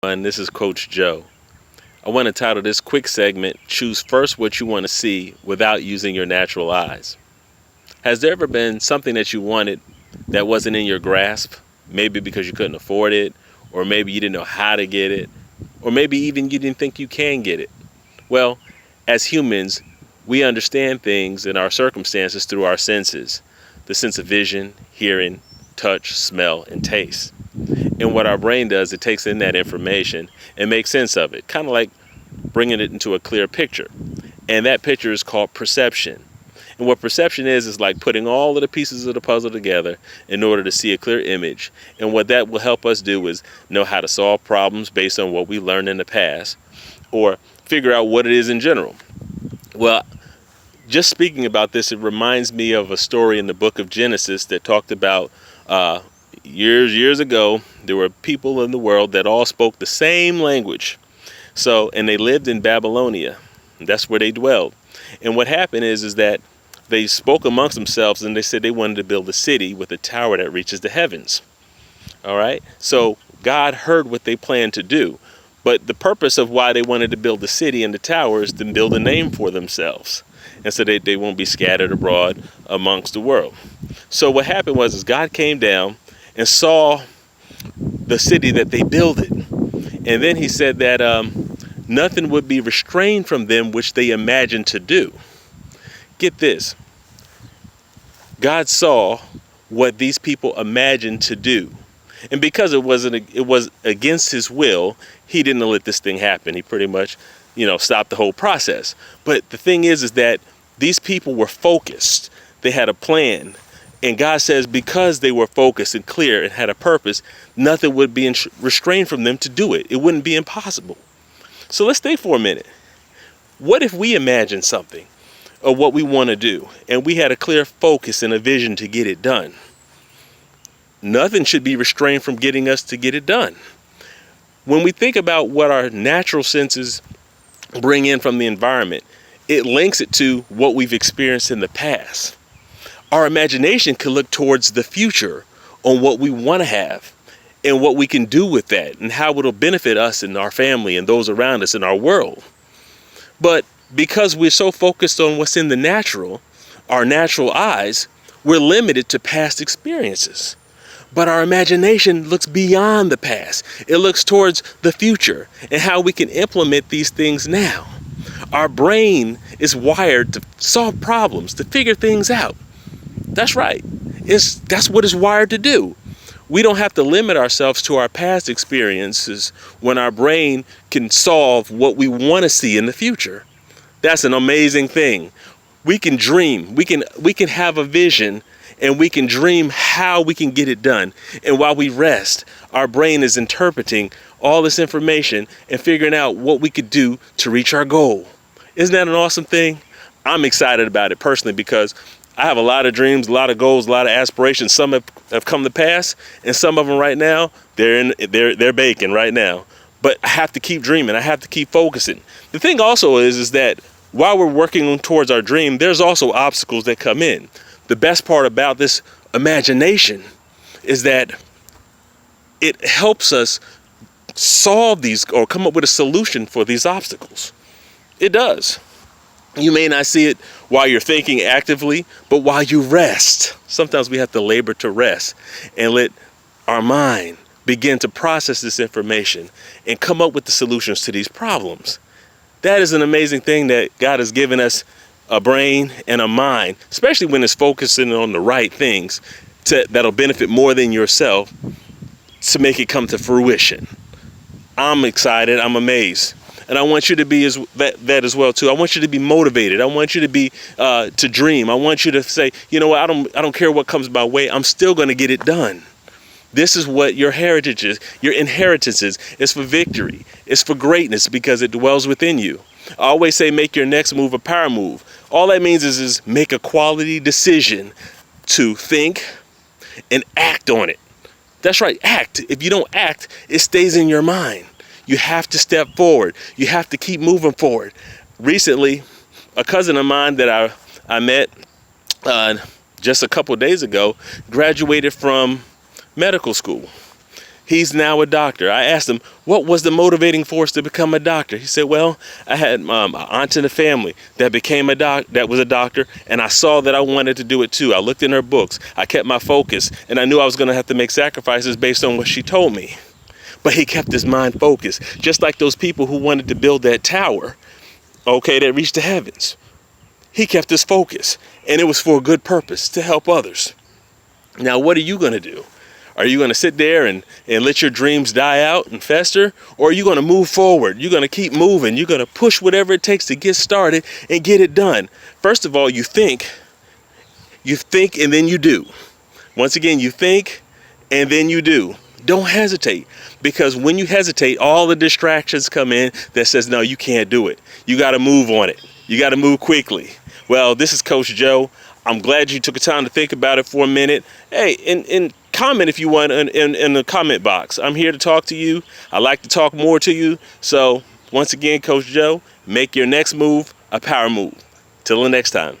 And this is Coach Joe. I want to title this quick segment, Choose First What You Want to See Without Using Your Natural Eyes. Has there ever been something that you wanted that wasn't in your grasp? Maybe because you couldn't afford it, or maybe you didn't know how to get it, or maybe even you didn't think you can get it. Well, as humans, we understand things and our circumstances through our senses, the sense of vision, hearing, touch, smell, and taste. And what our brain does, it takes in that information and makes sense of it, kind of like bringing it into a clear picture. And that picture is called perception. And what perception is like putting all of the pieces of the puzzle together in order to see a clear image. And what that will help us do is know how to solve problems based on what we learned in the past, or figure out what it is in general. Well, just speaking about this, it reminds me of a story in the book of Genesis that talked about years ago, there were people in the world that all spoke the same language. And they lived in Babylonia. That's where they dwelled. And what happened is that they spoke amongst themselves and they said they wanted to build a city with a tower that reaches the heavens. All right. So God heard what they planned to do. But the purpose of why they wanted to build the city and the tower is to build a name for themselves. And so they won't be scattered abroad amongst the world. So what happened was God came down and saw the city that they builded. And then he said that nothing would be restrained from them which they imagined to do. Get this. God saw what these people imagined to do. And because it was against his will, he didn't let this thing happen. He pretty much, stopped the whole process. But the thing is that these people were focused. They had a plan. And God says because they were focused and clear and had a purpose, nothing would be restrained from them to do it. It wouldn't be impossible. So let's think for a minute. What if we imagine something of what we want to do and we had a clear focus and a vision to get it done? Nothing should be restrained from getting us to get it done. When we think about what our natural senses bring in from the environment, it links it to what we've experienced in the past. Our imagination can look towards the future on what we want to have and what we can do with that and how it'll benefit us and our family and those around us in our world. But because we're so focused on what's in the natural, our natural eyes, we're limited to past experiences. But our imagination looks beyond the past. It looks towards the future and how we can implement these things now. Our brain is wired to solve problems, to figure things out. That's right. That's what it's wired to do. We don't have to limit ourselves to our past experiences when our brain can solve what we want to see in the future. That's an amazing thing. We can dream. We can have a vision and we can dream how we can get it done. And while we rest, our brain is interpreting all this information and figuring out what we could do to reach our goal. Isn't that an awesome thing? I'm excited about it personally because I have a lot of dreams, a lot of goals, a lot of aspirations. Some have come to pass, and some of them right now, they're baking right now. But I have to keep dreaming. I have to keep focusing. The thing also is that while we're working towards our dream, there's also obstacles that come in. The best part about this imagination is that it helps us solve these or come up with a solution for these obstacles. It does. You may not see it while you're thinking actively, but while you rest. Sometimes we have to labor to rest and let our mind begin to process this information and come up with the solutions to these problems. That is an amazing thing that God has given us, a brain and a mind, especially when it's focusing on the right things that'll benefit more than yourself to make it come to fruition. I'm excited. I'm amazed. And I want you to be that as well too. I want you to be motivated. I want you to be to dream. I want you to say, you know what, I don't care what comes my way. I'm still going to get it done. This is what your heritage is. Your inheritance is. It's for victory. It's for greatness because it dwells within you. I always say make your next move a power move. All that means is make a quality decision to think and act on it. That's right, act. If you don't act, it stays in your mind. You have to step forward. You have to keep moving forward. Recently, a cousin of mine that I met just a couple of days ago graduated from medical school. He's now a doctor. I asked him, what was the motivating force to become a doctor? He said, well, I had an aunt in the family that became that was a doctor, and I saw that I wanted to do it too. I looked in her books. I kept my focus, and I knew I was going to have to make sacrifices based on what she told me. But he kept his mind focused, just like those people who wanted to build that tower, okay, that reached the heavens. He kept his focus, and it was for a good purpose, to help others. Now, what are you going to do? Are you going to sit there and let your dreams die out and fester? Or are you going to move forward? You're going to keep moving. You're going to push whatever it takes to get started and get it done. First of all, you think, and then you do. Once again, you think, and then you do. Don't hesitate, because when you hesitate, all the distractions come in that says, no, you can't do it. You got to move on it. You got to move quickly. Well, this is Coach Joe. I'm glad you took the time to think about it for a minute. Hey, and comment if you want in the comment box. I'm here to talk to you. I like to talk more to you. So once again, Coach Joe, make your next move a power move. Till the next time.